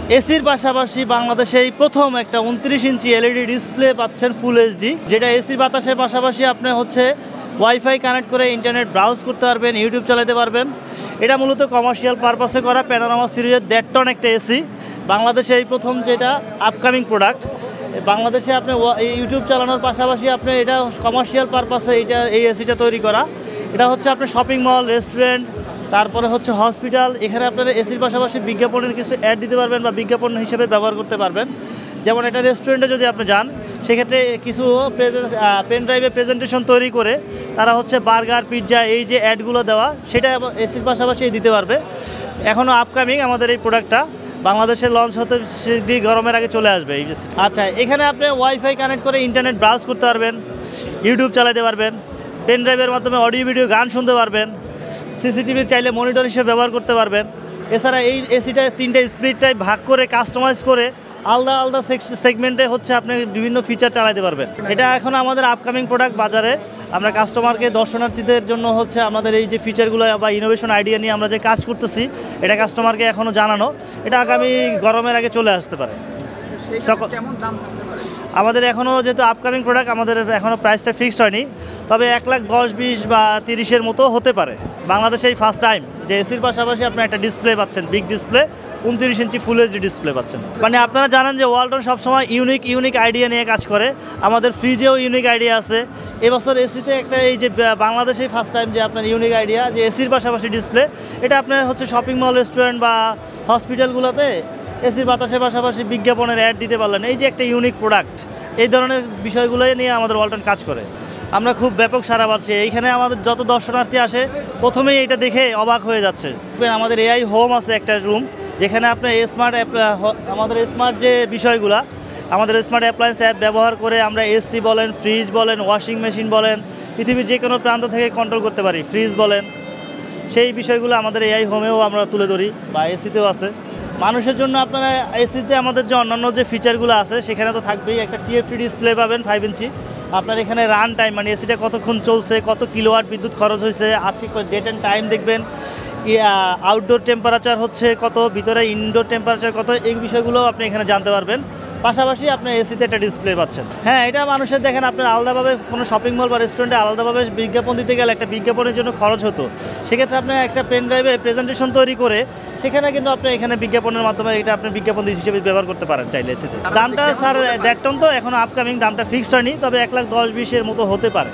এসির পাশাপাশি বাংলাদেশে এই প্রথম একটা 29 ইঞ্চি এলইডি ডিসপ্লে পাচ্ছেন ফুল এইচডি, যেটা এসির বাতাসের পাশাপাশি আপনি হচ্ছে ওয়াইফাই কানেক্ট করে ইন্টারনেট ব্রাউজ করতে পারবেন, ইউটিউব চালাতে পারবেন। এটা মূলত কমার্শিয়াল পারপাসে করা প্যানোরামা সিরিজের 1.5 টন একটা এসি, বাংলাদেশে এই প্রথম যেটা আপকামিং প্রোডাক্ট। বাংলাদেশে আপনি ইউটিউব চালানোর পাশাপাশি আপনি এটা কমার্শিয়াল পারপাসে এই এসিটা তৈরি করা। এটা হচ্ছে আপনার শপিং মল, রেস্টুরেন্ট, তারপরে হচ্ছে হসপিটাল, এখানে আপনারা এসির পাশাপাশি বিজ্ঞাপনের কিছু অ্যাড দিতে পারবেন বা বিজ্ঞাপন হিসেবে ব্যবহার করতে পারবেন। যেমন একটা রেস্টুরেন্টে যদি আপনি যান, সেক্ষেত্রে কিছু পেন ড্রাইভে প্রেজেন্টেশন তৈরি করে তারা হচ্ছে বার্গার, পিৎজা এই যে অ্যাডগুলো দেওয়া, সেটা এসির পাশাপাশি দিতে পারবে। এখনও আপকামিং আমাদের এই প্রোডাক্টটা, বাংলাদেশে লঞ্চ হতে শীঘ্রই গরমের আগে চলে আসবে এই এসিটা। আচ্ছা, এখানে আপনি ওয়াইফাই কানেক্ট করে ইন্টারনেট ব্রাউজ করতে পারবেন, ইউটিউব চালাতে পারবেন, পেন ড্রাইভের মাধ্যমে অডিও ভিডিও গান শুনতে পারবেন, সিসিটিভি চাইলে মনিটর হিসেবে ব্যবহার করতে পারবেন। এছাড়া এই এসিটা 3টা স্প্লিট টাইপ ভাগ করে কাস্টমাইজ করে আলাদা আলাদা সেগমেন্টে হচ্ছে আপনি বিভিন্ন ফিচার চালাতে পারবেন। এটা এখন আমাদের আপকামিং প্রোডাক্ট বাজারে। আমরা কাস্টমারকে, দর্শনার্থীদের জন্য হচ্ছে আমাদের এই যে ফিচারগুলো বা ইনোভেশন আইডিয়া নিয়ে আমরা যে কাজ করতেছি, এটা কাস্টমারকে এখনও জানানো। এটা আগামী গরমের আগে চলে আসতে পারে। আমাদের এখনও যেহেতু আপকামিং প্রোডাক্ট, আমাদের এখনও প্রাইসটা ফিক্সড হয়নি, তবে 1,10,20 বা 30-এর মতো হতে পারে। বাংলাদেশে এই ফার্স্ট টাইম যে এসির পাশাপাশি আপনি একটা ডিসপ্লে পাচ্ছেন, বিগ ডিসপ্লে 29 ইঞ্চি ফুল এইচডি ডিসপ্লে পাচ্ছেন। মানে আপনারা জানেন যে ওয়ালটন সবসময় ইউনিক আইডিয়া নিয়ে কাজ করে। আমাদের ফ্রিজেও ইউনিক আইডিয়া আছে। এবছর এসিতে একটা এই যে বাংলাদেশেই ফার্স্ট টাইম যে আপনার ইউনিক আইডিয়া যে এসির পাশাপাশি ডিসপ্লে, এটা আপনার হচ্ছে শপিং মল, রেস্টুরেন্ট বা হসপিটালগুলোতে এসির বাতাসের পাশাপাশি বিজ্ঞাপনের অ্যাড দিতে পারলেন। এই যে একটা ইউনিক প্রোডাক্ট, এই ধরনের বিষয়গুলো নিয়ে আমাদের ওয়ালটন কাজ করে। আমরা খুব ব্যাপক সাড়া পাচ্ছি। এইখানে আমাদের যত দর্শনার্থী আসে প্রথমেই এটা দেখে অবাক হয়ে যাচ্ছে। আমাদের এআই হোম আছে একটা রুম, যেখানে আপনার আমাদের স্মার্ট যে বিষয়গুলো, আমাদের স্মার্ট অ্যাপ্লায়েন্স অ্যাপ ব্যবহার করে আমরা এসি বলেন, ফ্রিজ বলেন, ওয়াশিং মেশিন বলেন, পৃথিবীর যে কোনো প্রান্ত থেকে কন্ট্রোল করতে পারি। ফ্রিজ বলেন, সেই বিষয়গুলো আমাদের এআই হোমেও আমরা তুলে ধরি বা এসিতেও আছে। মানুষের জন্য আপনারা এসিতে আমাদের যে অন্যান্য যে ফিচারগুলো আছে সেখানে তো থাকবেই। একটা টিএফটি ডিসপ্লে পাবেন 5 ইঞ্চি। আপনার এখানে রান টাইম, মানে এসিটা কতক্ষণ চলছে, কত কিলোওয়াট বিদ্যুৎ খরচ হয়েছে, আজকে ডেট অ্যান্ড টাইম দেখবেন, আউটডোর টেম্পারেচার হচ্ছে কত, ভিতরে ইনডোর টেম্পারেচার কত, এই বিষয়গুলো আপনি এখানে জানতে পারবেন। পাশাপাশি আপনি এসিতে একটা ডিসপ্লে পাচ্ছেন। হ্যাঁ, এটা মানুষের দেখেন আপনার আলাদাভাবে কোনো শপিং মল বা রেস্টুরেন্টে আলাদাভাবে বিজ্ঞাপন দিতে গেলে একটা বিজ্ঞাপনের জন্য খরচ হতো। সেক্ষেত্রে আপনি একটা পেন ড্রাইভে প্রেজেন্টেশন তৈরি করে সেখানে কিন্তু আপনি এখানে বিজ্ঞাপনের মাধ্যমে এটা আপনি বিজ্ঞাপন হিসেবে ব্যবহার করতে পারেন চাইলে এসিতে। দামটা স্যার 1.5 টন তো এখনও আপকামিং, দামটা ফিক্সড হয়নি, তবে 1,10,20-এর মতো হতে পারে।